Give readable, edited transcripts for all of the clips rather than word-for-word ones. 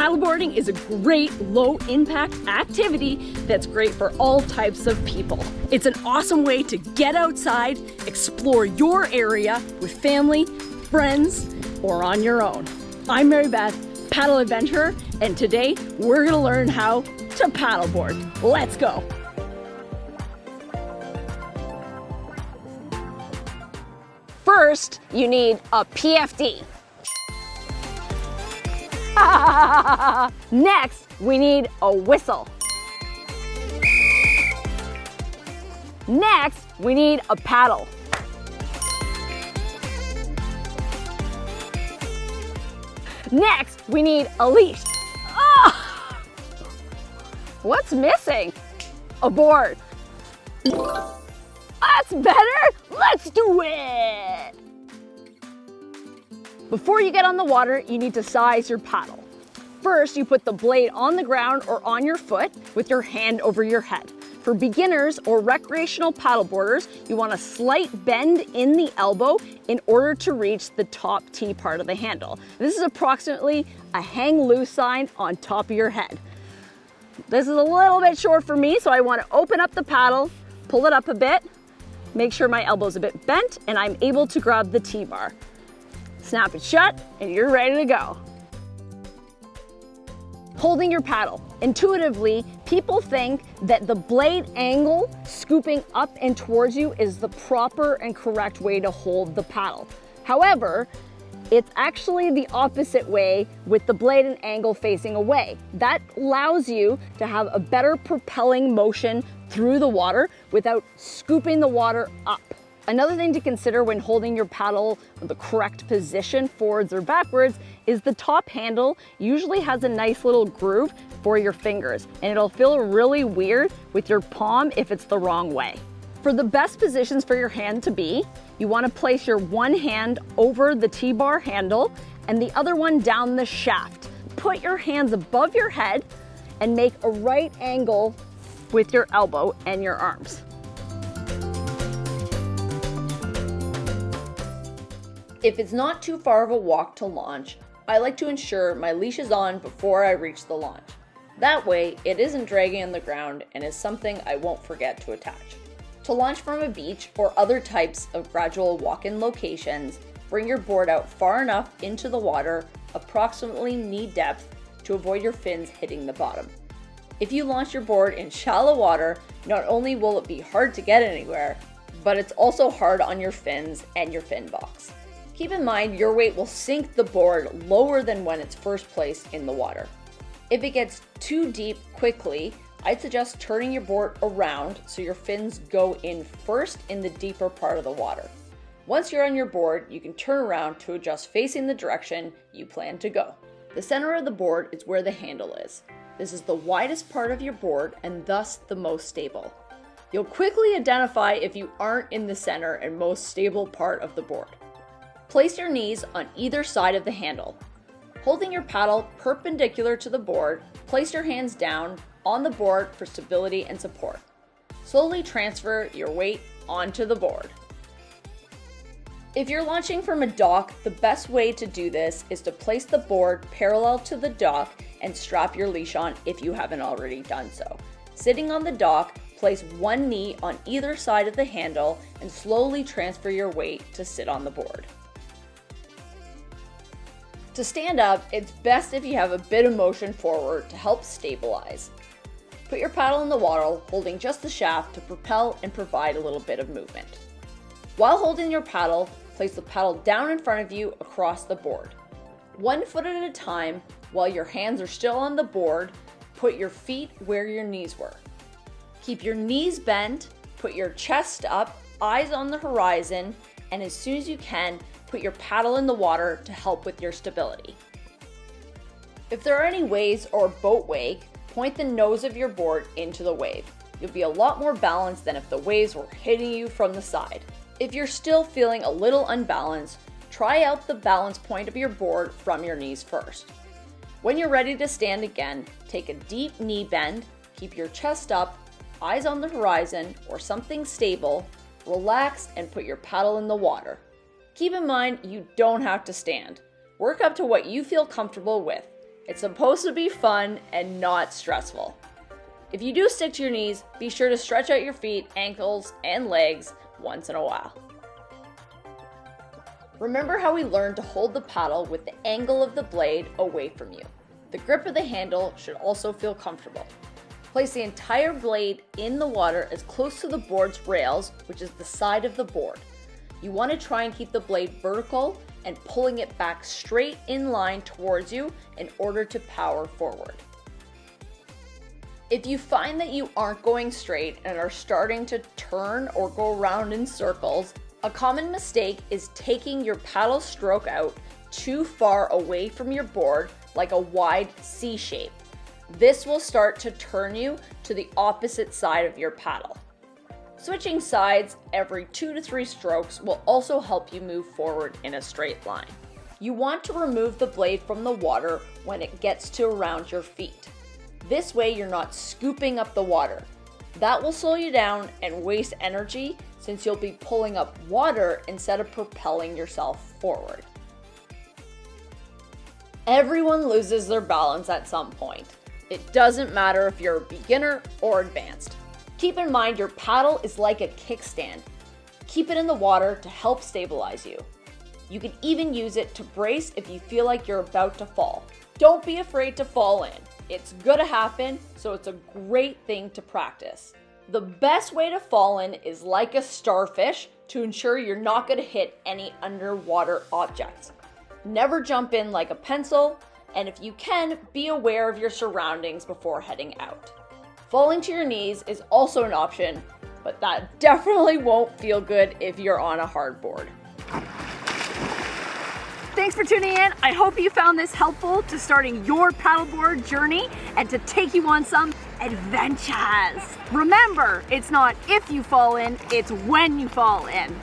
Paddleboarding is a great low-impact activity that's great for all types of people. It's an awesome way to get outside, explore your area with family, friends, or on your own. I'm Marybeth, paddle adventurer, and today we're gonna learn how to paddleboard. Let's go. First, you need a PFD. Next, we need a whistle. Next, we need a paddle. Next, we need a leash. Oh! What's missing? A board. That's better. Let's do it. Before you get on the water, you need to size your paddle. First, you put the blade on the ground or on your foot with your hand over your head. For beginners or recreational paddleboarders, you want a slight bend in the elbow in order to reach the top T part of the handle. This is approximately a hang loose sign on top of your head. This is a little bit short for me, so I want to open up the paddle, pull it up a bit, make sure my elbow's a bit bent, and I'm able to grab the T-bar. Snap it shut, and you're ready to go. Holding your paddle. Intuitively, people think that the blade angle scooping up and towards you is the proper and correct way to hold the paddle. However, it's actually the opposite way with the blade and angle facing away. That allows you to have a better propelling motion through the water without scooping the water up. Another thing to consider when holding your paddle in the correct position, forwards or backwards, is the top handle usually has a nice little groove for your fingers, and it'll feel really weird with your palm if it's the wrong way. For the best positions for your hand to be, you want to place your one hand over the T-bar handle and the other one down the shaft. Put your hands above your head and make a right angle with your elbow and your arms. If it's not too far of a walk to launch, I like to ensure my leash is on before I reach the launch. That way, it isn't dragging on the ground and is something I won't forget to attach. To launch from a beach or other types of gradual walk-in locations, bring your board out far enough into the water, approximately knee depth, to avoid your fins hitting the bottom. If you launch your board in shallow water, not only will it be hard to get anywhere, but it's also hard on your fins and your fin box. Keep in mind your weight will sink the board lower than when it's first placed in the water. If it gets too deep quickly, I'd suggest turning your board around so your fins go in first in the deeper part of the water. Once you're on your board, you can turn around to adjust facing the direction you plan to go. The center of the board is where the handle is. This is the widest part of your board and thus the most stable. You'll quickly identify if you aren't in the center and most stable part of the board. Place your knees on either side of the handle. Holding your paddle perpendicular to the board, place your hands down on the board for stability and support. Slowly transfer your weight onto the board. If you're launching from a dock, the best way to do this is to place the board parallel to the dock and strap your leash on if you haven't already done so. Sitting on the dock, place one knee on either side of the handle and slowly transfer your weight to sit on the board. To stand up, it's best if you have a bit of motion forward to help stabilize. Put your paddle in the water, holding just the shaft to propel and provide a little bit of movement. While holding your paddle, place the paddle down in front of you across the board. 1 foot at a time, while your hands are still on the board, put your feet where your knees were. Keep your knees bent, put your chest up, eyes on the horizon, and as soon as you can, put your paddle in the water to help with your stability. If there are any waves or boat wake, point the nose of your board into the wave. You'll be a lot more balanced than if the waves were hitting you from the side. If you're still feeling a little unbalanced, try out the balance point of your board from your knees first. When you're ready to stand again, take a deep knee bend, keep your chest up, eyes on the horizon or something stable, relax and put your paddle in the water. Keep in mind, you don't have to stand. Work up to what you feel comfortable with. It's supposed to be fun and not stressful. If you do stick to your knees, be sure to stretch out your feet, ankles, and legs once in a while. Remember how we learned to hold the paddle with the angle of the blade away from you. The grip of the handle should also feel comfortable. Place the entire blade in the water as close to the board's rails, which is the side of the board. You want to try and keep the blade vertical and pulling it back straight in line towards you in order to power forward. If you find that you aren't going straight and are starting to turn or go around in circles, a common mistake is taking your paddle stroke out too far away from your board, like a wide C shape. This will start to turn you to the opposite side of your paddle. Switching sides every 2 to 3 strokes will also help you move forward in a straight line. You want to remove the blade from the water when it gets to around your feet. This way you're not scooping up the water. That will slow you down and waste energy since you'll be pulling up water instead of propelling yourself forward. Everyone loses their balance at some point. It doesn't matter if you're a beginner or advanced. Keep in mind your paddle is like a kickstand. Keep it in the water to help stabilize you. You can even use it to brace if you feel like you're about to fall. Don't be afraid to fall in. It's gonna happen, so it's a great thing to practice. The best way to fall in is like a starfish to ensure you're not gonna hit any underwater objects. Never jump in like a pencil, and if you can, be aware of your surroundings before heading out. Falling to your knees is also an option, but that definitely won't feel good if you're on a hard board. Thanks for tuning in. I hope you found this helpful to starting your paddleboard journey and to take you on some adventures. Remember, it's not if you fall in, it's when you fall in.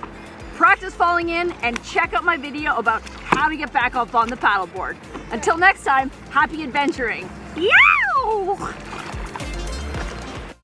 Practice falling in and check out my video about how to get back up on the paddleboard. Until next time, happy adventuring. Yow!